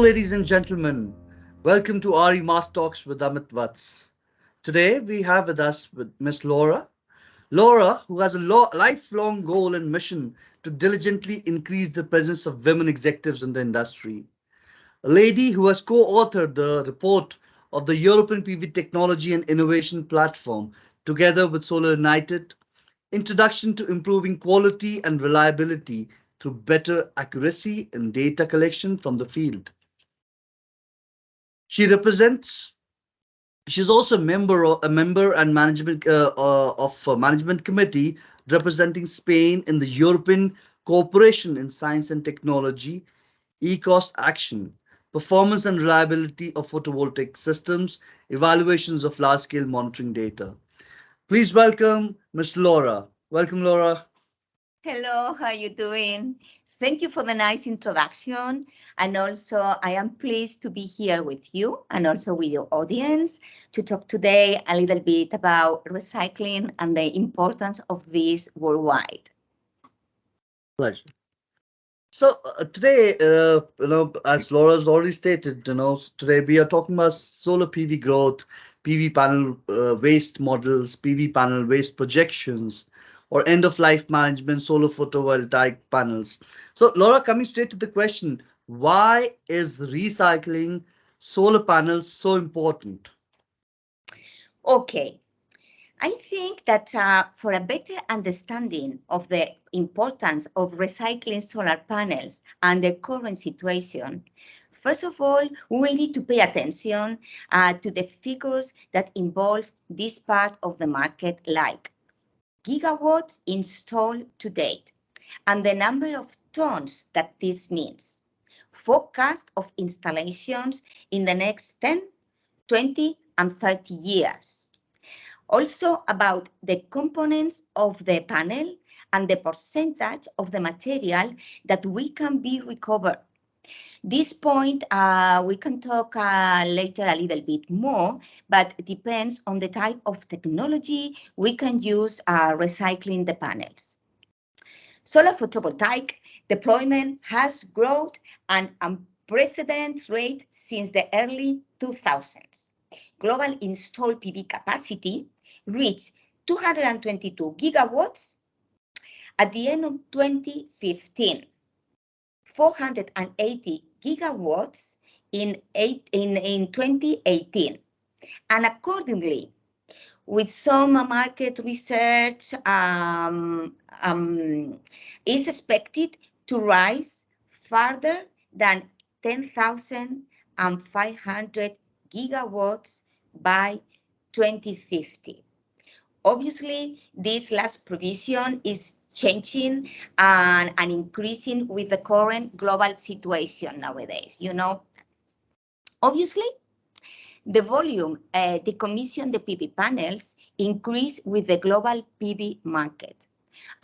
ladies and gentlemen. Welcome to RE Mass Talks with Amit Vats. Today, we have with us with Miss Laura. Laura, who has a lifelong goal and mission to diligently increase the presence of women executives in the industry. A lady who has co-authored the report of the European PV Technology and Innovation Platform together with Solar United, Introduction to Improving Quality and Reliability through Better Accuracy in Data Collection from the Field. She represents. She's also a member and management of management committee representing Spain in the European Cooperation in Science and Technology, E-Cost Action, Performance and Reliability of Photovoltaic Systems, Evaluations of Large-Scale Monitoring Data. Please welcome Ms. Laura. Welcome, Laura. Hello, how you doing? Thank you for the nice introduction. And also, I am pleased to be here with you and also with your audience to talk today a little bit about recycling and the importance of this worldwide. Pleasure. So today, as Laura's already stated, today we are talking about solar PV growth, PV panel waste models, PV panel waste projections, or end of life management, solar photovoltaic panels. So, Laura, coming straight to the question, why is recycling solar panels so important? Okay, I think that for a better understanding of the importance of recycling solar panels and the current situation, first of all, we will need to pay attention to the figures that involve this part of the market, like gigawatts installed to date and the number of tons that this means, forecast of installations in the next 10, 20, and 30 years. Also about the components of the panel and the percentage of the material that we can be recovered. This point, we can talk later a little bit more, but it depends on the type of technology we can use recycling the panels. Solar photovoltaic deployment has grown an unprecedented rate since the early 2000s. Global installed PV capacity reached 222 gigawatts at the end of 2015, 480 gigawatts in 2018. And accordingly, with some market research, is expected to rise further than 10,500 gigawatts by 2050. Obviously, this last provision is changing and increasing with the current global situation nowadays. Obviously, the volume decommission the PV panels increase with the global PV market.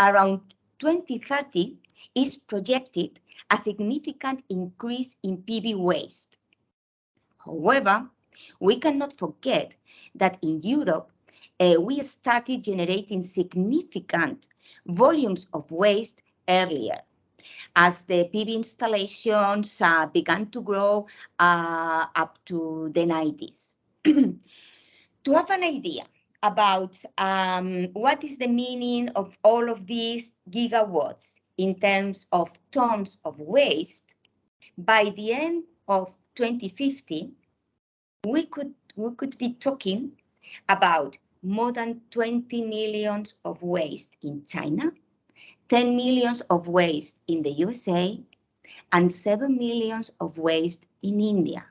Around 2030 is projected a significant increase in PV waste. However, we cannot forget that in Europe, we started generating significant volumes of waste earlier as the PV installations began to grow up to the 90s. To have an idea about what is the meaning of all of these gigawatts in terms of tons of waste, by the end of 2050, we could be talking about more than 20 millions of waste in China, 10 millions of waste in the USA, and 7 millions of waste in India.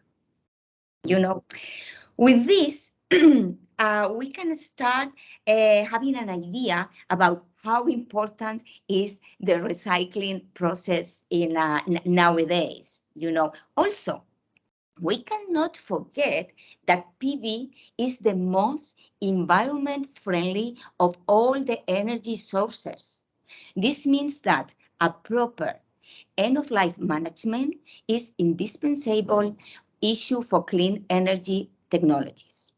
With this, we can start having an idea about how important is the recycling process in nowadays. Also, we cannot forget that PV is the most environment-friendly of all the energy sources. This means that a proper end-of-life management is indispensable issue for clean energy technologies.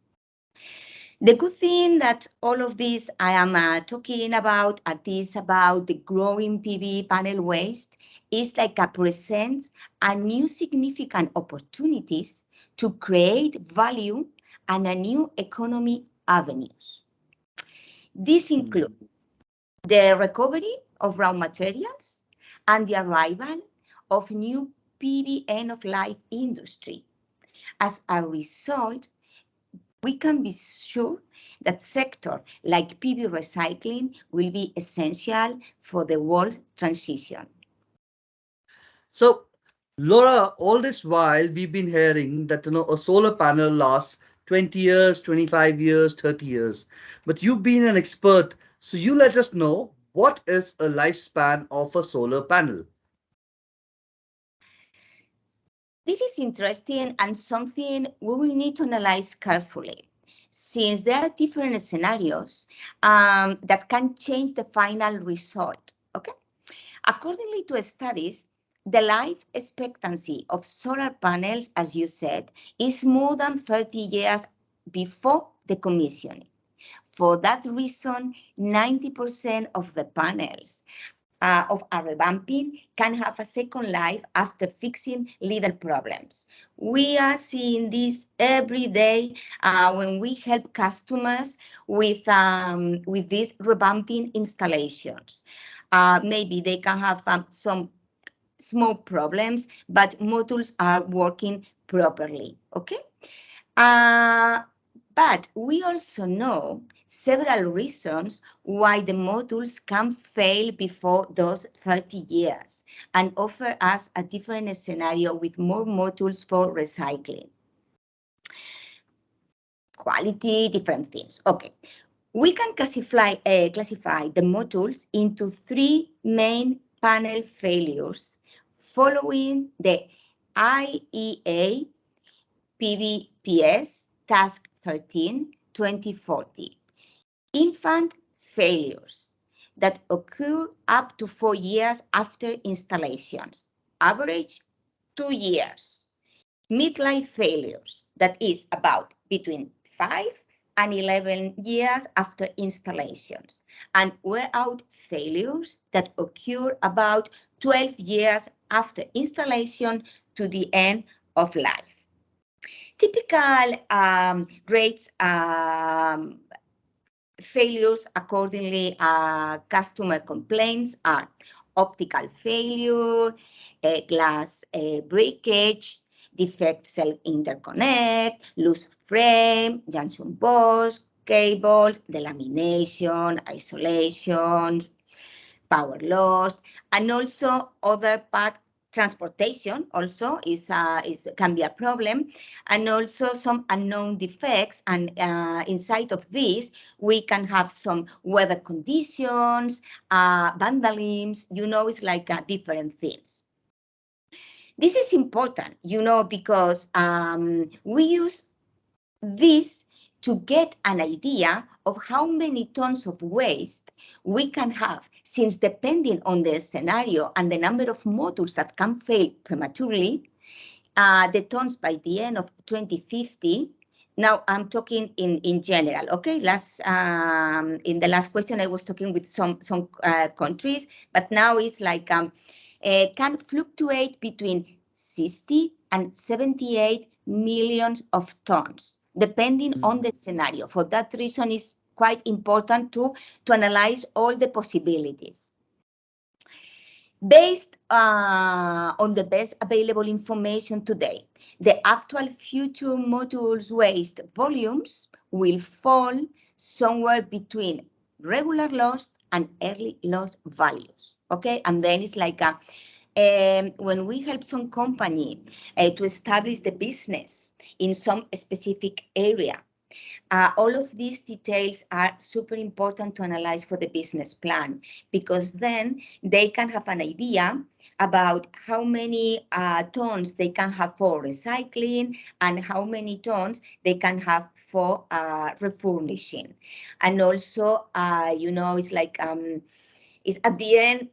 The good thing that all of this I am talking about at this about the growing PV panel waste is like a present a new significant opportunities to create value and a new economy avenues. This includes Mm. the recovery of raw materials and the arrival of new PV end of life industry. As a result, we can be sure that sector like PV recycling will be essential for the world transition. So, Laura, all this while we've been hearing that a solar panel lasts 20 years, 25 years, 30 years. But you've been an expert, so you let us know what is a lifespan of a solar panel. This is interesting and something we will need to analyze carefully, since there are different scenarios that can change the final result. Okay, accordingly to studies, the life expectancy of solar panels, as you said, is more than 30 years before the commissioning. For that reason, 90% of the panels of a revamping can have a second life after fixing little problems. We are seeing this every day when we help customers with these revamping installations. Maybe they can have some small problems, but modules are working properly. Okay. Uh, but we also know several reasons why the modules can fail before those 30 years and offer us a different scenario with more modules for recycling. Quality, different things. Okay, we can classify the modules into three main panel failures following the IEA PVPS Task 13 2040. Infant failures that occur up to 4 years after installations, average 2 years. Midlife failures, that is about between 5 and 11 years after installations, and wear out failures that occur about 12 years after installation to the end of life. Typical rates failures accordingly customer complaints are optical failure, glass breakage, defect cell interconnect, loose frame, junction box, cables, delamination, isolation, power loss, and also other part transportation also is can be a problem, and also some unknown defects. And inside of this, we can have some weather conditions, vandalism. It's like different things. This is important, because we use this to get an idea of how many tons of waste we can have, since depending on the scenario and the number of modules that can fail prematurely, the tons by the end of 2050. Now I'm talking in general, okay? In the last question I was talking with some countries, but now it's like can fluctuate between 60 and 78 millions of tons, depending on the scenario. For that reason, it's quite important to analyze all the possibilities. Based on the best available information today, the actual future modules waste volumes will fall somewhere between regular loss and early loss values. Okay, and then it's like when we help some company to establish the business in some specific area, all of these details are super important to analyze for the business plan, because then they can have an idea about how many tons they can have for recycling and how many tons they can have for refurbishing. And also, it's like it's at the end,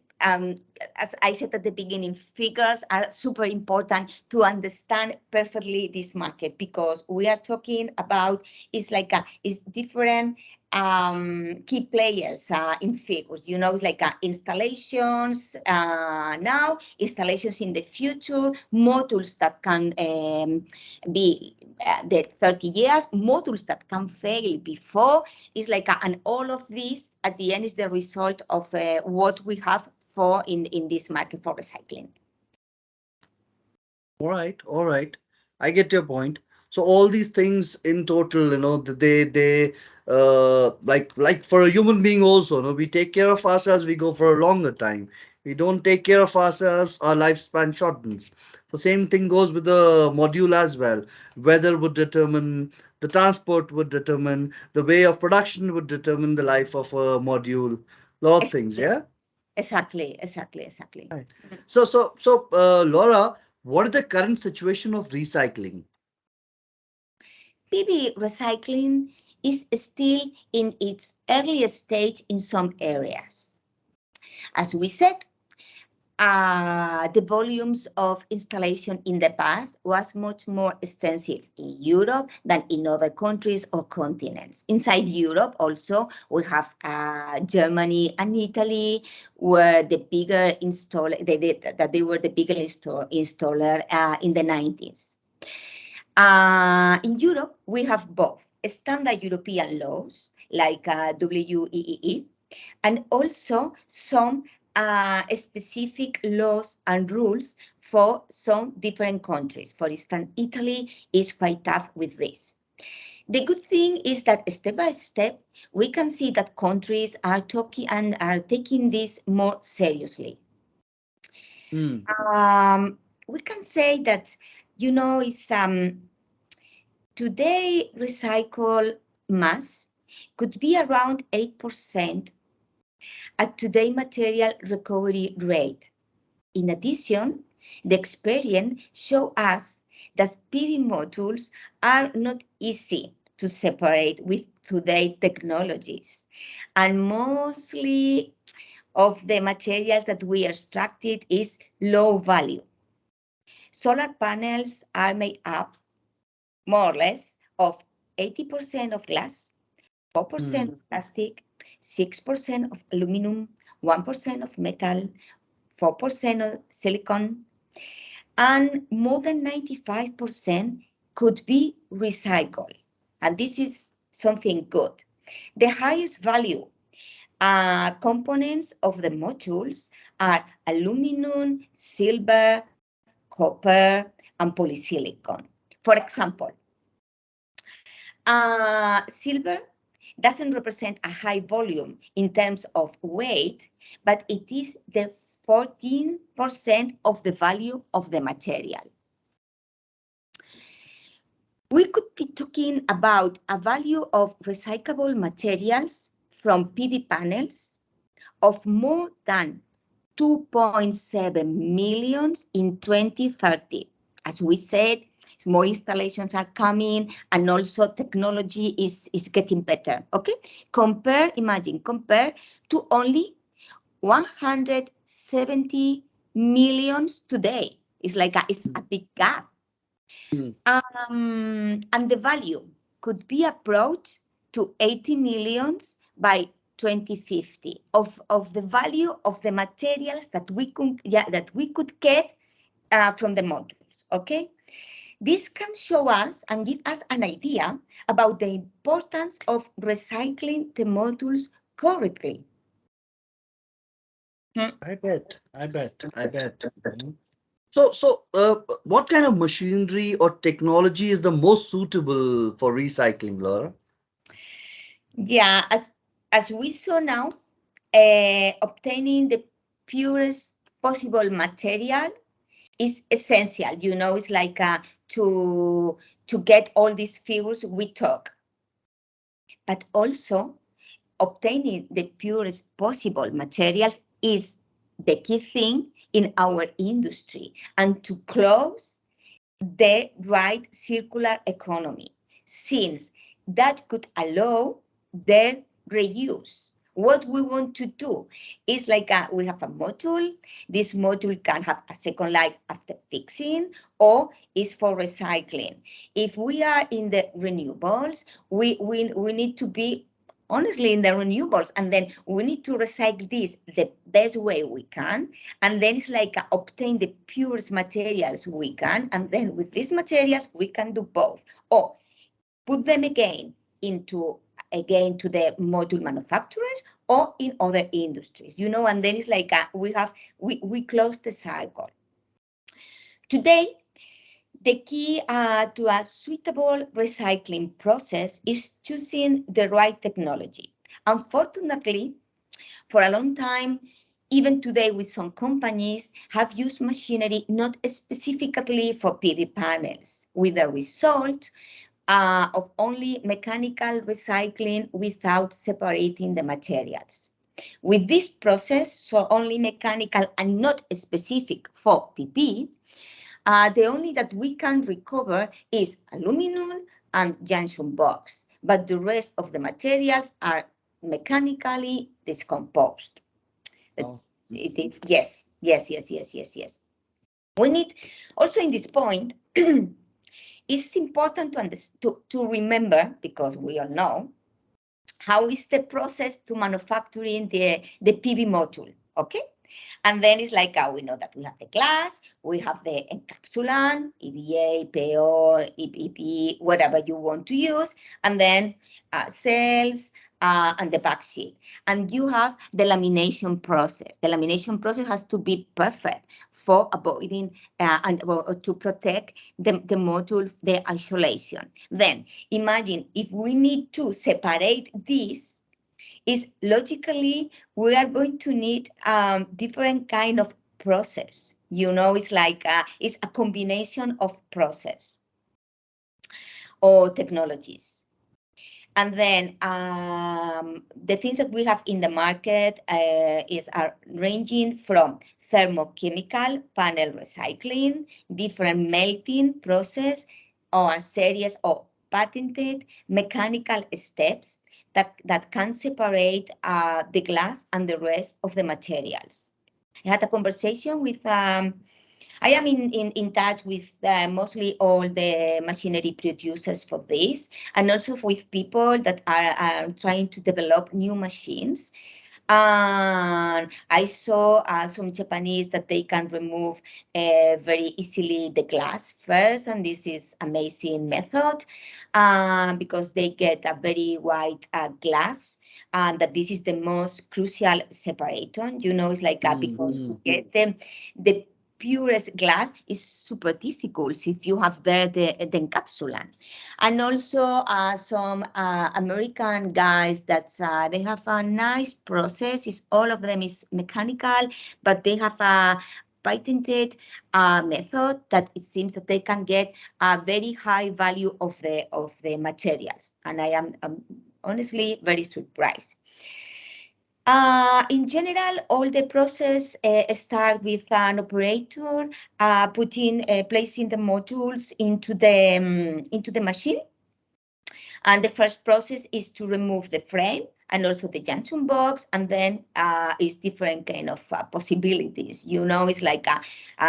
as I said at the beginning, figures are super important to understand perfectly this market, because we are talking about it's different key players in figures. It's like installations now, installations in the future, modules that can be the 30 years, modules that can fail before. It's and all of this at the end is the result of what we have for in this market for recycling. All right, all right. I get your point. So all these things in total, like for a human being also, we take care of ourselves, we go for a longer time. We don't take care of ourselves, our lifespan shortens. So same thing goes with the module as well. Weather would determine, the transport would determine, the way of production would determine the life of a module. Lot of things, Exactly, yeah? exactly. Right. Laura, what is the current situation of recycling? PV recycling is still in its earliest stage in some areas. As we said, the volumes of installation in the past was much more extensive in Europe than in other countries or continents. Inside Europe also, we have Germany and Italy, where the bigger installer, they were the bigger installer in the 90s. In Europe, we have both standard European laws like WEEE, and also some specific laws and rules for some different countries. For instance, Italy is quite tough with this. The good thing is that step by step, we can see that countries are talking and are taking this more seriously. Hmm. We can say that, it's today recycle mass could be around 8% at today material recovery rate. In addition, the experience show us that PV modules are not easy to separate with today's technologies, and mostly of the materials that we extracted is low value. Solar panels are made up more or less of 80% of glass, 4% Hmm. of plastic, 6% of aluminum, 1% of metal, 4% of silicon, and more than 95% could be recycled. And this is something good. The highest value components of the modules are aluminum, silver, copper, and polysilicon. For example, silver doesn't represent a high volume in terms of weight, but it is the 14% of the value of the material. We could be talking about a value of recyclable materials from PV panels of more than 2.7 millions in 2030. As we said, more installations are coming, and also technology is getting better. Okay, compare to only 170 millions today. It's a big gap. Hmm. And the value could be approached to 80 millions by 2050 of the value of the materials that we could get from the modules. Okay, this can show us and give us an idea about the importance of recycling the modules correctly. Hmm. I bet. What kind of machinery or technology is the most suitable for recycling, Laura? Yeah, as we saw now, obtaining the purest possible material is essential. It's to get all these figures we talk, but also obtaining the purest possible materials is the key thing in our industry, and to close the right circular economy, since that could allow their reuse. what we want to do is like we have a module. This module can have a second life after fixing or is for recycling. If we are in the renewables, we need to be honestly in the renewables, and then we need to recycle this the best way we can, and then it's like obtain the purest materials we can, and then with these materials we can do both, or put them again to the module manufacturers or in other industries, and then it's like we close the cycle. Today, the key to a suitable recycling process is choosing the right technology. Unfortunately, for a long time, even today with some companies have used machinery not specifically for PV panels, with the result of only mechanical recycling without separating the materials. With this process, so only mechanical and not specific for PP, the only that we can recover is aluminum and junction box, but the rest of the materials are mechanically decomposed. Oh. It is, yes, yes, yes, yes, yes, yes. We need also in this point, it's important to remember, because we all know, how is the process to manufacturing the PV module, okay? And then it's like we know that we have the glass, we have the encapsulant, EVA, PO, EPP, whatever you want to use, and then cells and the backsheet. And you have the lamination process. The lamination process has to be perfect for avoiding and to protect the module, the isolation. Then imagine if we need to separate this, is logically we are going to need different kind of process. It's like it's a combination of process or technologies. And then the things that we have in the market are ranging from thermochemical panel recycling, different melting process, or series of patented mechanical steps that can separate the glass and the rest of the materials. I had a conversation with I am in touch with mostly all the machinery producers for this, and also with people that are trying to develop new machines. And I saw some Japanese that they can remove very easily the glass first, and this is amazing method because they get a very white glass, and that this is the most crucial separator. It's like because to get the purest glass is super difficult if you have there the encapsulant. And also some American guys that they have a nice process. All of them is mechanical, but they have a patented method that it seems that they can get a very high value of the materials. And I am honestly very surprised. In general, all the process start with an operator placing the modules into the machine. And the first process is to remove the frame and also the junction box, and then is different kind of possibilities. It's like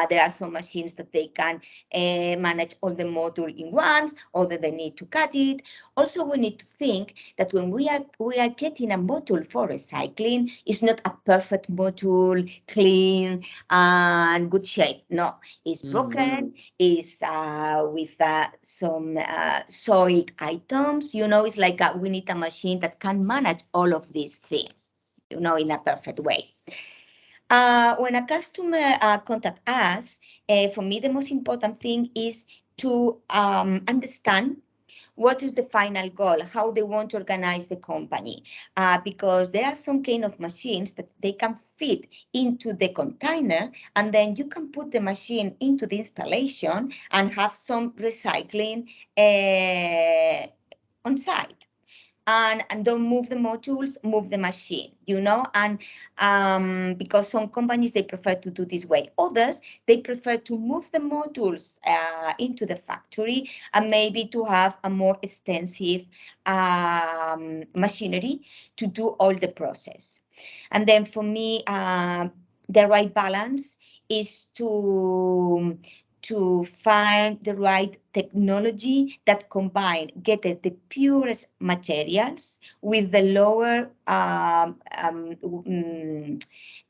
there are some machines that they can manage all the module in once, or that they need to cut it. Also, we need to think that when we are getting a module for recycling, it's not a perfect module, clean and good shape. No, it's broken, is with some soiled items. It's like we need a machine that can manage all of these things, in a perfect way. When a customer contact us, for me, the most important thing is to understand what is the final goal, how they want to organize the company, because there are some kind of machines that they can fit into the container, and then you can put the machine into the installation and have some recycling on site. and don't move the modules, move the machine, and because some companies, they prefer to do this way. Others, they prefer to move the modules into the factory and maybe to have a more extensive machinery to do all the process. And then for me, the right balance is to find the right technology that combine get the purest materials with the lower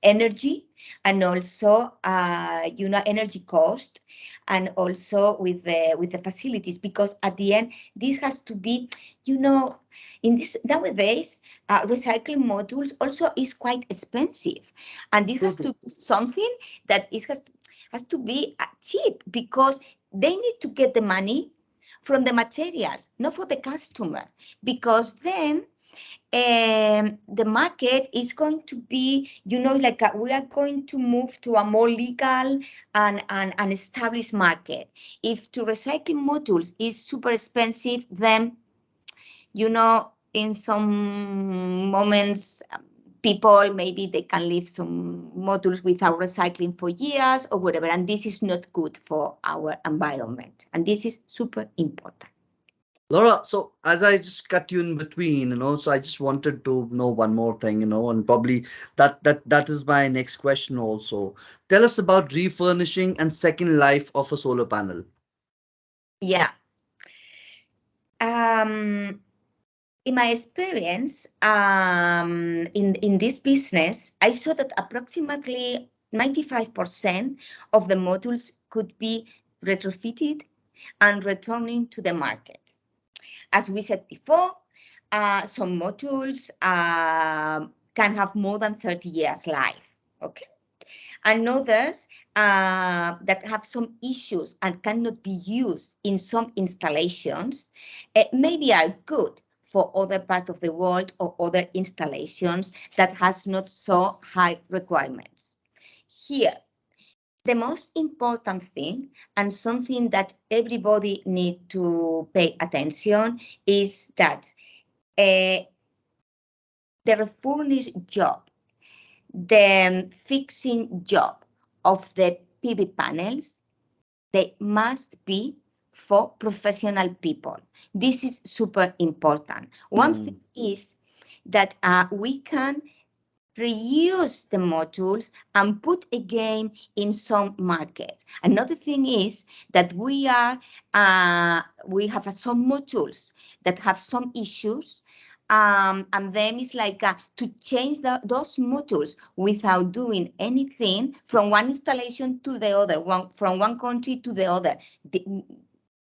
energy, and also energy cost, and also with the facilities, because at the end this has to be, you know in this nowadays, recycling modules also is quite expensive, and this True, has true. to be something that has to be cheap, because they need to get the money from the materials, not for the customer, because then the market is going to be, like we are going to move to a more legal and established market. If to recycle modules is super expensive, then in some moments, people maybe they can leave some modules without recycling for years or whatever, and this is not good for our environment, and this is super important. Laura, so as I just cut you in between, so I just wanted to know one more thing, and probably that is my next question also. Tell us about refurnishing and second life of a solar panel. Yeah. Um, in my experience, in this business, I saw that approximately 95% of the modules could be retrofitted and returning to the market. As we said before, some modules can have more than 30 years life. Okay. And others that have some issues and cannot be used in some installations, maybe are good for other parts of the world or other installations that has not so high requirements. Here, the most important thing, and something that everybody need to pay attention, is that uh, the refurnished job, the fixing job of the PV panels, they must be for professional people. This is super important. One thing Mm. is that we can reuse the modules and put again in some markets. Another thing is that we have some modules that have some issues, and then it's like to change those modules without doing anything from one installation to the other, from one country to the other.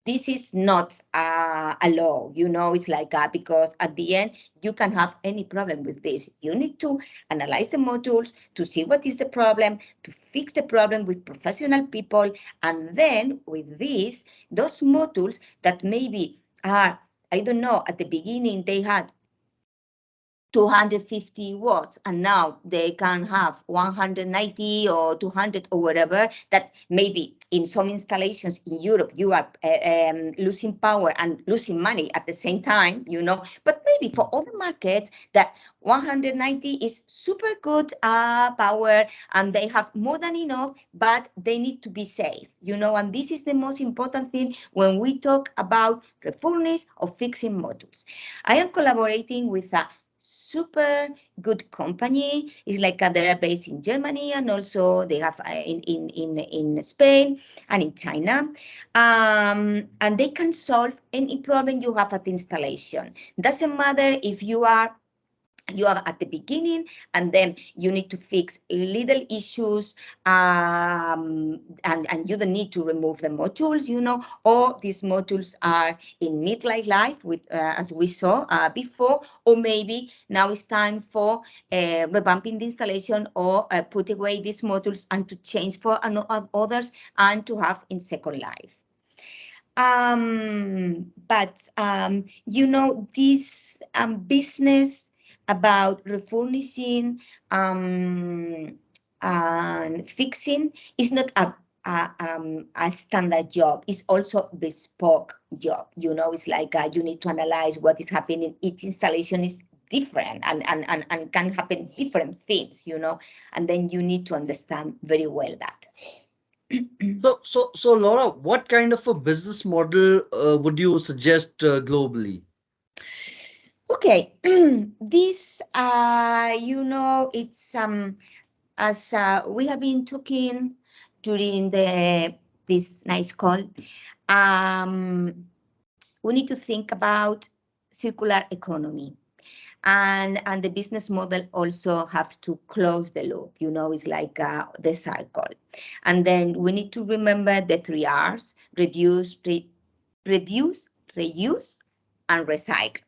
This is not a law, it's like because at the end you can have any problem with this. You need to analyze the modules to see what is the problem, to fix the problem with professional people, and then with this, those modules that maybe are, I don't know, at the beginning they had 250 watts, and now they can have 190 or 200 or whatever, that maybe in some installations in Europe you are losing power and losing money at the same time, but maybe for other markets that 190 is super good power, and they have more than enough, but they need to be safe, and this is the most important thing when we talk about refurnish or fixing modules. I am collaborating with a super good company. It's like they are based in Germany, and also they have in Spain and in China. And they can solve any problem you have at the installation. Doesn't matter if you are at the beginning, and then you need to fix little issues, and you don't need to remove the modules, or these modules are in midlife with, as we saw before, or maybe now it's time for revamping the installation, or put away these modules and to change for others and to have in second life. But this business about refurnishing and fixing is not a a standard job. It's also bespoke job. It's like you need to analyze what is happening. Each installation is different and can happen different things, and then you need to understand very well that. So, Laura, what kind of a business model would you suggest globally? Okay, this, it's as we have been talking during this nice call. Um, we need to think about circular economy, and the business model also has to close the loop. It's like the cycle, and then we need to remember the three R's: reduce, reuse, and recycle.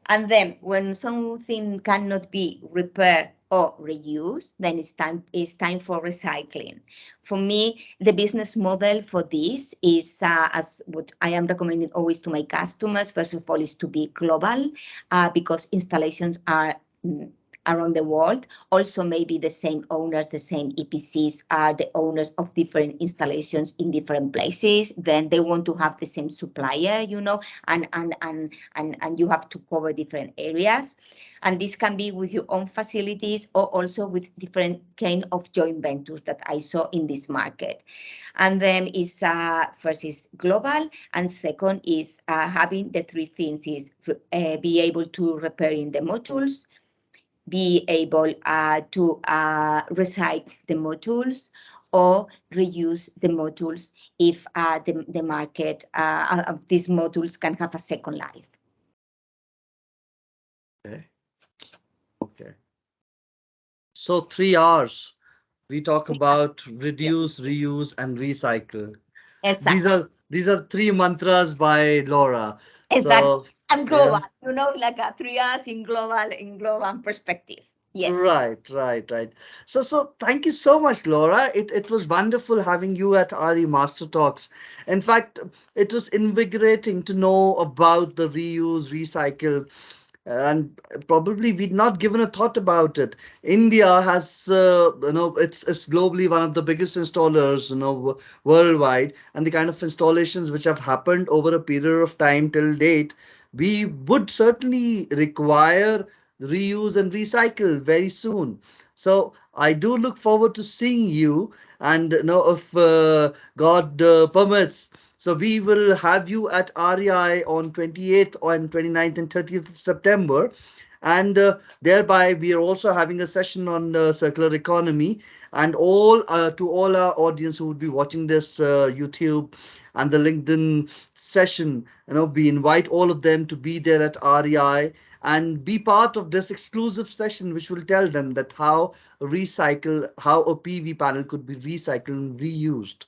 And then when something cannot be repaired or reused, then it's time for recycling. For me, the business model for this is, as what I am recommending always to my customers, first of all, is to be global, because installations are around the world. Also, maybe the same owners, the same EPCs are the owners of different installations in different places. Then they want to have the same supplier, and you have to cover different areas. And this can be with your own facilities or also with different kind of joint ventures that I saw in this market. And then is first is global, and second is having the three things: is be able to repairing the modules, be able to recycle the modules, or reuse the modules if the market of these modules can have a second life. Okay. Okay. So 3 R's. We talk about Yeah, reduce, reuse, and recycle. These exactly. are these are three mantras by Laura. Exactly. So And global, yeah. like a 3 R's in global perspective. Yes. Right, right, right. So thank you so much, Laura. It was wonderful having you at RE Master Talks. In fact, it was invigorating to know about the reuse, recycle, and probably we'd not given a thought about it. India has, it's globally one of the biggest installers, worldwide, and the kind of installations which have happened over a period of time till date, we would certainly require reuse and recycle very soon. So I do look forward to seeing you, and if God permits, so we will have you at REI on 28th, on 29th and 30th of September. And thereby we are also having a session on circular economy, and all to all our audience who would be watching this YouTube and the LinkedIn session, we invite all of them to be there at REI and be part of this exclusive session which will tell them that how a PV panel could be recycled and reused.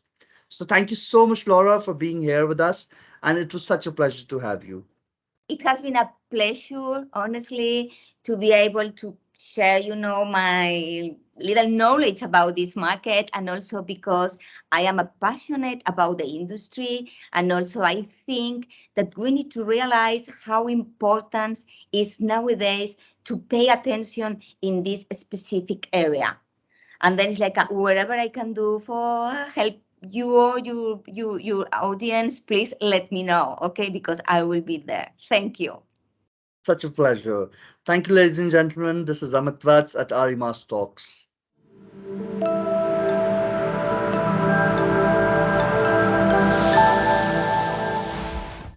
So thank you so much, Laura, for being here with us, and it was such a pleasure to have you. It has been a pleasure, honestly, to be able to share, my little knowledge about this market, and also because I am a passionate about the industry, and also I think that we need to realize how important is nowadays to pay attention in this specific area. And then it's like wherever I can do for help you or your audience, please let me know, okay? Because I will be there. Thank you. Such a pleasure. Thank you, ladies and gentlemen. This is Amit Vats at RE Master Talks.